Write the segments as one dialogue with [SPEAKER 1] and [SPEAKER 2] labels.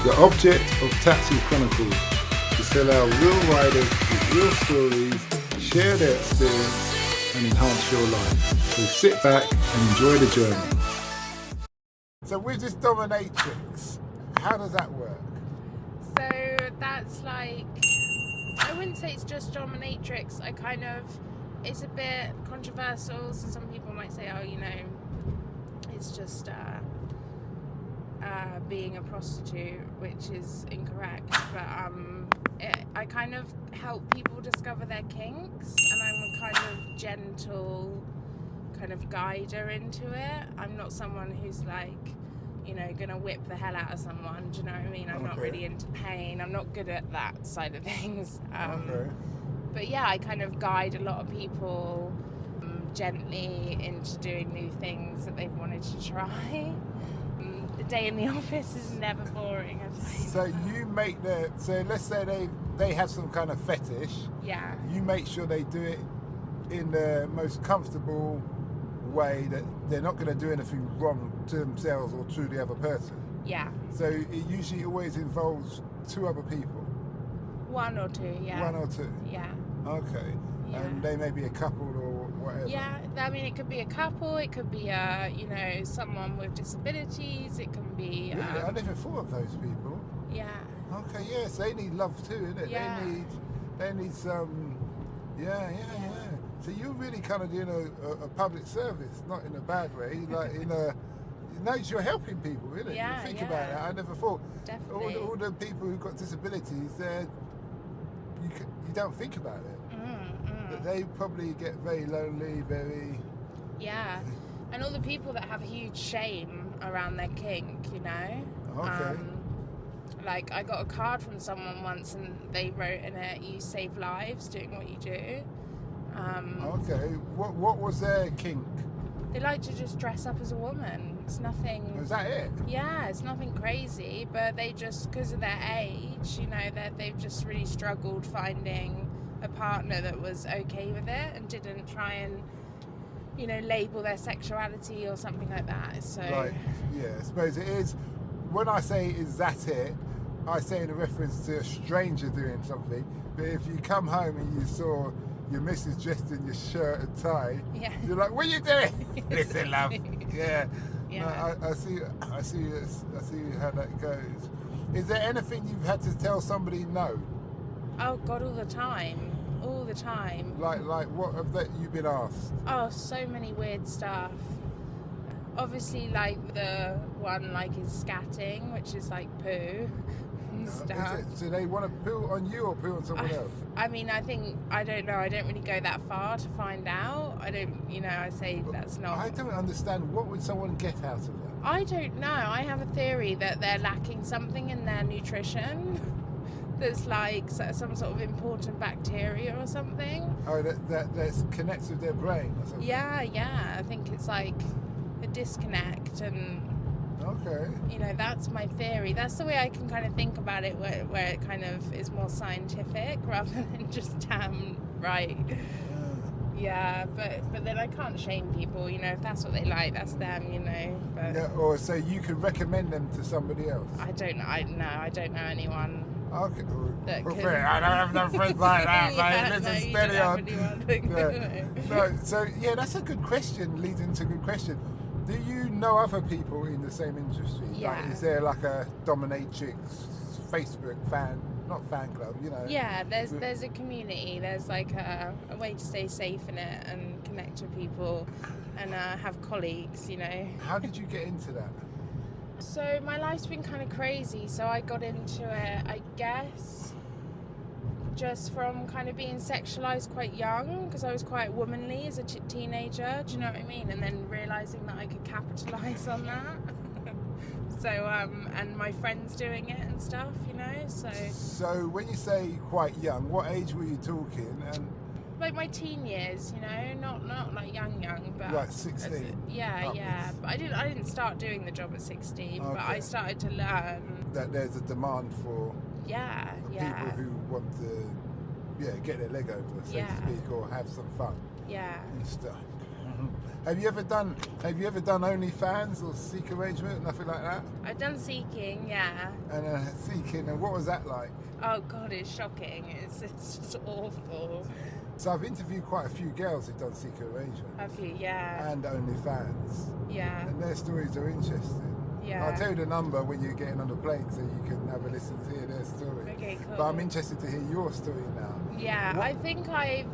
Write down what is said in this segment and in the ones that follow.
[SPEAKER 1] The object of Taxi Chronicles is to allow real riders with real stories share their experience and enhance your life. So sit back and enjoy the journey. So with this Dominatrix, how does that work?
[SPEAKER 2] So that's like, I wouldn't say it's just Dominatrix. It's a bit controversial. So some people might say, oh, you know, it's just being a prostitute, which is incorrect. But I kind of help people discover their kinks, and I'm a kind of gentle kind of guider into it. I'm not someone who's like, you know, gonna whip the hell out of someone. Do you know what I mean? I'm not really into pain. I'm not good at that side of things. But yeah, I kind of guide a lot of people gently into doing new things that they've wanted to try. The day in the office is never boring, I tell you.
[SPEAKER 1] So you make so let's say they have some kind of fetish.
[SPEAKER 2] Yeah.
[SPEAKER 1] You make sure they do it in the most comfortable way, that they're not going to do anything wrong to themselves or to the other person.
[SPEAKER 2] Yeah.
[SPEAKER 1] So it usually always involves two other people.
[SPEAKER 2] One or two, yeah.
[SPEAKER 1] One or two?
[SPEAKER 2] Yeah.
[SPEAKER 1] Okay.
[SPEAKER 2] Yeah.
[SPEAKER 1] And they may be a couple or whatever.
[SPEAKER 2] Yeah, I mean, it could be a couple, it could be, you know, someone with disabilities, it can be...
[SPEAKER 1] Really? I never thought of those people.
[SPEAKER 2] Yeah.
[SPEAKER 1] Okay, yes, they need love too, innit?
[SPEAKER 2] Yeah.
[SPEAKER 1] They need some... Yeah. So you're really kind of doing a public service, not in a bad way, like in a... No, you're helping people, isn't it?
[SPEAKER 2] Yeah,
[SPEAKER 1] you think
[SPEAKER 2] yeah.
[SPEAKER 1] about it. I never thought.
[SPEAKER 2] Definitely.
[SPEAKER 1] All the people who've got disabilities, you don't think about it. But they probably get very lonely, very...
[SPEAKER 2] Yeah. And all the people that have a huge shame around their kink, you know?
[SPEAKER 1] Okay.
[SPEAKER 2] Like, I got a card from someone once and they wrote in it, you save lives doing what you do.
[SPEAKER 1] Okay. What was their kink?
[SPEAKER 2] They like to just dress up as a woman. It's nothing...
[SPEAKER 1] Was that it?
[SPEAKER 2] Yeah, it's nothing crazy, but they just, because of their age, you know, they've just really struggled finding a partner that was okay with it and didn't try and, you know, label their sexuality or something like that. So...
[SPEAKER 1] Like, yeah, I suppose it is. When I say, is that it, I say in a reference to a stranger doing something, but if you come home and you saw your missus dressed in your shirt and tie,
[SPEAKER 2] yeah.
[SPEAKER 1] You're like, what are you doing? Listen, love. Yeah.
[SPEAKER 2] Yeah.
[SPEAKER 1] No, I see how that goes. Is there anything you've had to tell somebody no?
[SPEAKER 2] Oh God, all the time.
[SPEAKER 1] Like what have you been asked?
[SPEAKER 2] Oh, so many weird stuff. Obviously, like the one like is scatting, which is like poo and stuff.
[SPEAKER 1] So they want to poo on you or poo on someone else?
[SPEAKER 2] I mean, I don't know. I don't really go that far to find out. I don't, you know, I say that's not...
[SPEAKER 1] I don't understand. What would someone get out of that?
[SPEAKER 2] I don't know. I have a theory that they're lacking something in their nutrition. That's like some sort of important bacteria or something.
[SPEAKER 1] Oh, that connects with their brain or something?
[SPEAKER 2] Yeah. I think it's like a disconnect, and
[SPEAKER 1] okay, you
[SPEAKER 2] know, that's my theory. That's the way I can kind of think about it, where it kind of is more scientific rather than just damn right. Yeah, but then I can't shame people, you know. If that's what they like, that's them, you know. But
[SPEAKER 1] yeah, or so you could recommend them to somebody else.
[SPEAKER 2] I don't know anyone.
[SPEAKER 1] Okay.
[SPEAKER 2] I don't
[SPEAKER 1] have no friends like that.
[SPEAKER 2] Yeah,
[SPEAKER 1] Listen,
[SPEAKER 2] no,
[SPEAKER 1] steady on.
[SPEAKER 2] No.
[SPEAKER 1] So yeah, that's a good question. Leads into a good question. Do you know other people in the same industry?
[SPEAKER 2] Yeah.
[SPEAKER 1] Like, is there like a Dominatrix Facebook not fan club, you know?
[SPEAKER 2] Yeah, there's a community. There's like a way to stay safe in it and connect with people and have colleagues, you know.
[SPEAKER 1] How did you get into that?
[SPEAKER 2] So my life's been kind of crazy, so I got into it, I guess, just from kind of being sexualized quite young, because I was quite womanly as a teenager, do you know what I mean? And then realizing that I could capitalize on that. So, and my friends doing it and stuff, you know, so...
[SPEAKER 1] So when you say quite young, what age were you talking? And
[SPEAKER 2] like my teen years, you know, not like young, but...
[SPEAKER 1] Like 16?
[SPEAKER 2] Yeah. But I didn't start doing the job at 16,
[SPEAKER 1] okay.
[SPEAKER 2] But I started to learn...
[SPEAKER 1] That there's a demand for people who want to, get their leg over, so to speak, or have some fun.
[SPEAKER 2] Yeah.
[SPEAKER 1] And stuff. Have you ever done OnlyFans or Seek Arrangement, nothing like that?
[SPEAKER 2] I've done seeking, yeah.
[SPEAKER 1] And Seeking, and what was that like?
[SPEAKER 2] Oh God, it's shocking. It's just awful.
[SPEAKER 1] So I've interviewed quite a few girls who've done Seek Arrangement.
[SPEAKER 2] Have you? Yeah.
[SPEAKER 1] And OnlyFans.
[SPEAKER 2] Yeah.
[SPEAKER 1] And their stories are interesting.
[SPEAKER 2] Yeah.
[SPEAKER 1] I'll tell you the number when you're getting on the plane so you can have a listen to hear their story.
[SPEAKER 2] Okay, cool.
[SPEAKER 1] But I'm interested to hear your story now.
[SPEAKER 2] Yeah,
[SPEAKER 1] What?
[SPEAKER 2] I think I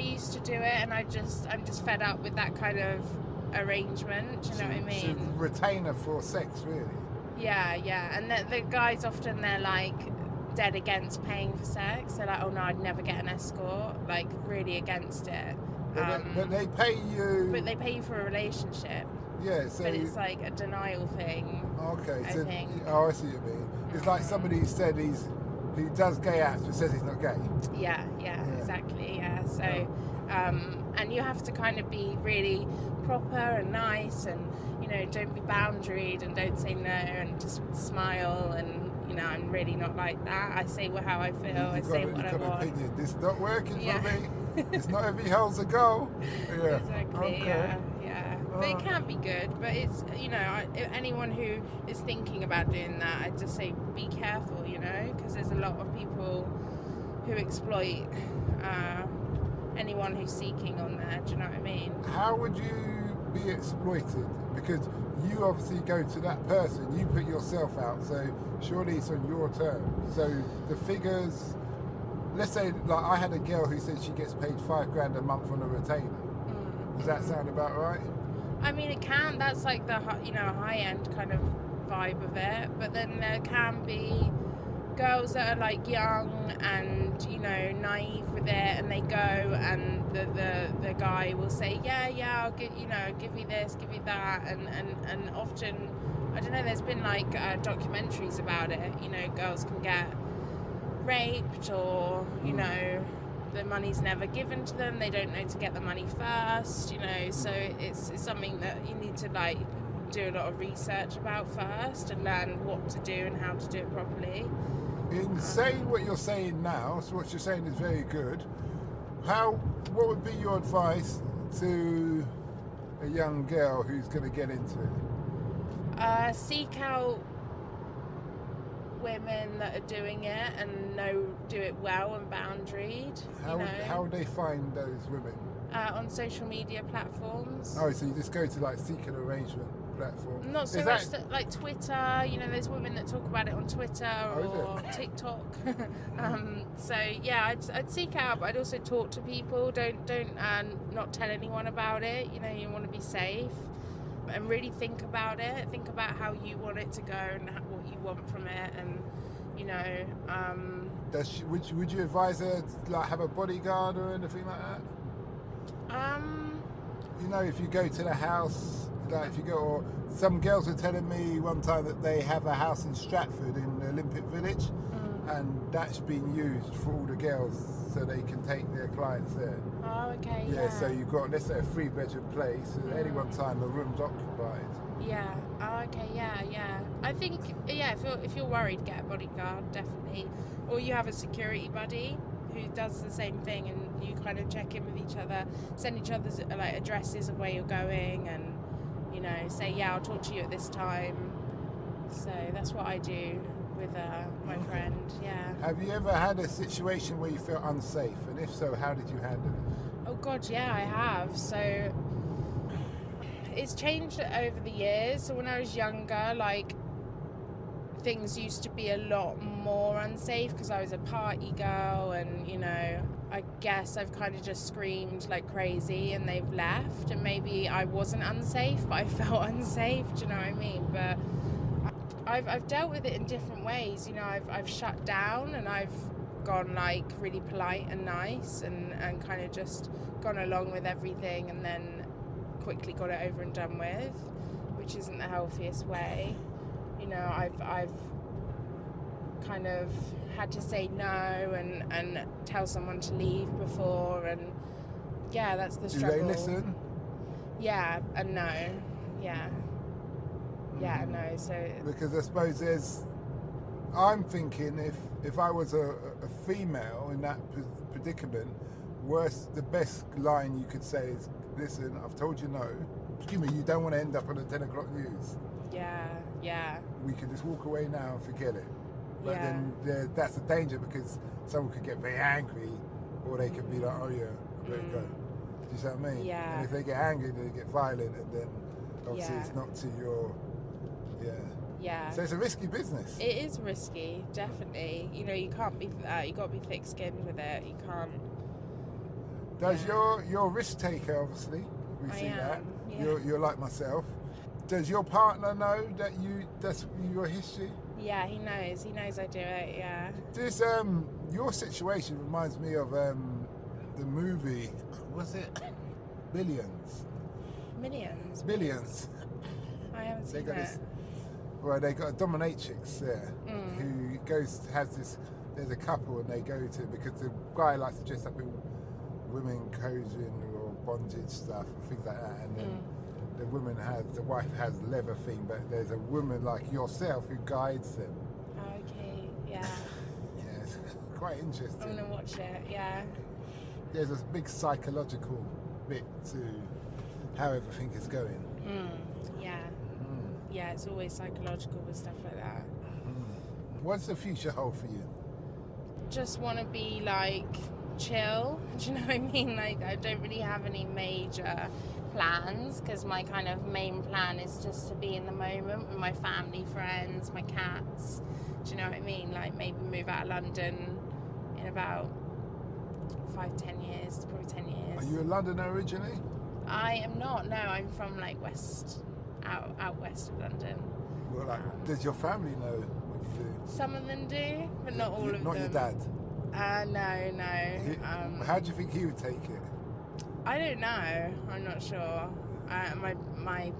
[SPEAKER 2] used to do it, and I'm just fed up with that kind of arrangement. Do you know what I mean?
[SPEAKER 1] So retainer for sex, really.
[SPEAKER 2] Yeah, yeah. And the guys often, they're like dead against paying for sex. They're like, oh no, I'd never get an escort. Like really against it.
[SPEAKER 1] But they pay you.
[SPEAKER 2] But they pay you for a relationship.
[SPEAKER 1] Yeah, so.
[SPEAKER 2] But it's like a denial thing.
[SPEAKER 1] Okay,
[SPEAKER 2] I
[SPEAKER 1] so
[SPEAKER 2] think.
[SPEAKER 1] Oh, I see what you mean. It's like somebody who said he does gay acts but says he's not gay.
[SPEAKER 2] Yeah, exactly. Yeah. So, and you have to kind of be really proper and nice, and don't be boundaried, and don't say no, and just smile, and I'm really not like that. I say how I feel. I say what I want. You've got an
[SPEAKER 1] opinion. This is not working for me.
[SPEAKER 2] Yeah.
[SPEAKER 1] It's not every hole's a goal. Yeah.
[SPEAKER 2] Exactly.
[SPEAKER 1] Okay.
[SPEAKER 2] Yeah. But it can be good. But it's anyone who is thinking about doing that, I just say be careful. Because there's a lot of people who exploit anyone who's seeking on there. Do you know what I mean?
[SPEAKER 1] How would you be exploited? Because you obviously go to that person, you put yourself out, so surely it's on your terms. So the figures, let's say, like I had a girl who said she gets paid $5,000 a month on a retainer. Does that sound about right?
[SPEAKER 2] I mean, it can. That's like the high end kind of vibe of it. But then there can be girls that are like young and naive with it, and they go, and the guy will say, yeah, I'll give you this, give you that, and often, I don't know, there's been like documentaries about it. Girls can get raped, or the money's never given to them. They don't know to get the money first. So it's something that you need to like do a lot of research about first, and learn what to do and how to do it properly.
[SPEAKER 1] In saying what you're saying now, so what you're saying is very good. What would be your advice to a young girl who's going to get into it?
[SPEAKER 2] Seek out women that are doing it and do it well and boundaried.
[SPEAKER 1] How would they find those women?
[SPEAKER 2] On social media platforms.
[SPEAKER 1] Oh, so you just go to like Seek an Arrangement platform?
[SPEAKER 2] Not so much like Twitter. There's women that talk about it on Twitter or TikTok. So yeah, I'd seek out, but I'd also talk to people. Don't not tell anyone about it. You want to be safe, and really think about it. Think about how you want it to go and what you want from it, and
[SPEAKER 1] would you advise her to like have a bodyguard or anything like that? If you go to the house, like if you go, or some girls were telling me one time that they have a house in Stratford in the Olympic Village, and that's been used for all the girls so they can take their clients there.
[SPEAKER 2] Oh, okay.
[SPEAKER 1] Yeah. So you've got, let's say, a 3-bedroom place, and at any one time the room's occupied.
[SPEAKER 2] Yeah. Oh, okay. Yeah. I think if you're worried, get a bodyguard, definitely, or you have a security buddy who does the same thing, and you kind of check in with each other, send each other's like addresses of where you're going, and say, I'll talk to you at this time. So that's what I do with my friend. Yeah.
[SPEAKER 1] Have you ever had a situation where you felt unsafe, and if so, how did you handle it?
[SPEAKER 2] Oh God, yeah, I have. So it's changed over the years. So when I was younger, like, things used to be a lot more unsafe because I was a party girl, and I guess I've kind of just screamed like crazy and they've left, and maybe I wasn't unsafe but I felt unsafe, do you know what I mean? But I've dealt with it in different ways. I've shut down, and I've gone like really polite and nice, and kind of just gone along with everything, and then quickly got it over and done with, which isn't the healthiest way. I've kind of had to say no and tell someone to leave before, and yeah, that's the struggle.
[SPEAKER 1] Do they listen?
[SPEAKER 2] Yeah and no. Yeah and no. So
[SPEAKER 1] because I suppose I'm thinking if I was a female in that predicament, the best line you could say is, listen, I've told you no. Excuse me, you don't want to end up on the 10 o'clock news.
[SPEAKER 2] Yeah.
[SPEAKER 1] We can just walk away now and forget it. But
[SPEAKER 2] Yeah.
[SPEAKER 1] then that's the danger, because someone could get very angry, or they could be like, oh yeah, I better go. Do you see what I mean?
[SPEAKER 2] Yeah.
[SPEAKER 1] And if they get angry, they get violent, and then obviously
[SPEAKER 2] Yeah.
[SPEAKER 1] it's not to your,
[SPEAKER 2] Yeah.
[SPEAKER 1] So it's a risky business.
[SPEAKER 2] It is risky, definitely. You know, you can't be, you got to be thick-skinned with it. You can't.
[SPEAKER 1] Does your risk taker, obviously, we
[SPEAKER 2] I
[SPEAKER 1] see
[SPEAKER 2] am,
[SPEAKER 1] that.
[SPEAKER 2] yeah.
[SPEAKER 1] You're like myself. Does your partner know that that's your history?
[SPEAKER 2] Yeah, he knows. He knows I do it. Yeah.
[SPEAKER 1] This your situation reminds me of the movie. Was it Billions? Billions.
[SPEAKER 2] I haven't seen it.
[SPEAKER 1] They got a dominatrix there who there's a couple, and they go to, because the guy likes to dress up in women clothing or bondage stuff and things like that, and then the wife has leather thing, but there's a woman like yourself who guides them.
[SPEAKER 2] Okay. Yeah.
[SPEAKER 1] Yeah, it's quite interesting.
[SPEAKER 2] I'm gonna watch it. Yeah.
[SPEAKER 1] There's a big psychological bit to how everything is going.
[SPEAKER 2] Yeah. Yeah, it's always psychological with stuff like that.
[SPEAKER 1] What's the future hold for you?
[SPEAKER 2] Just want to be like chill. Do you know what I mean? Like, I don't really have any major plans, because my kind of main plan is just to be in the moment with my family, friends, my cats. Do you know what I mean? Like, maybe move out of London in about 5-10 years, probably 10 years.
[SPEAKER 1] Are you a Londoner originally?
[SPEAKER 2] I am not. No, I'm from like out west of London.
[SPEAKER 1] Well, like, does your family know what you do?
[SPEAKER 2] Some of them do, but not all of them.
[SPEAKER 1] Not your dad?
[SPEAKER 2] No.
[SPEAKER 1] How do you think he would take it?
[SPEAKER 2] I don't know. I'm not sure. My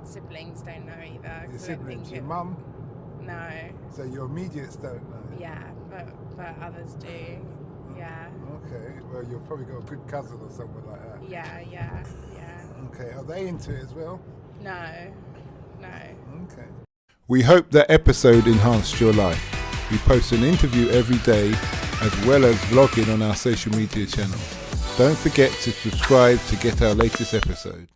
[SPEAKER 2] siblings don't know either.
[SPEAKER 1] Your siblings? Your mum?
[SPEAKER 2] No.
[SPEAKER 1] So your immediates don't know?
[SPEAKER 2] Yeah, but others do. Yeah.
[SPEAKER 1] Okay. Well, you've probably got a good cousin or someone like that.
[SPEAKER 2] Yeah.
[SPEAKER 1] Okay. Are they into it as well?
[SPEAKER 2] No.
[SPEAKER 1] Okay. We hope that episode enhanced your life. We post an interview every day, as well as vlogging on our social media channels. Don't forget to subscribe to get our latest episode.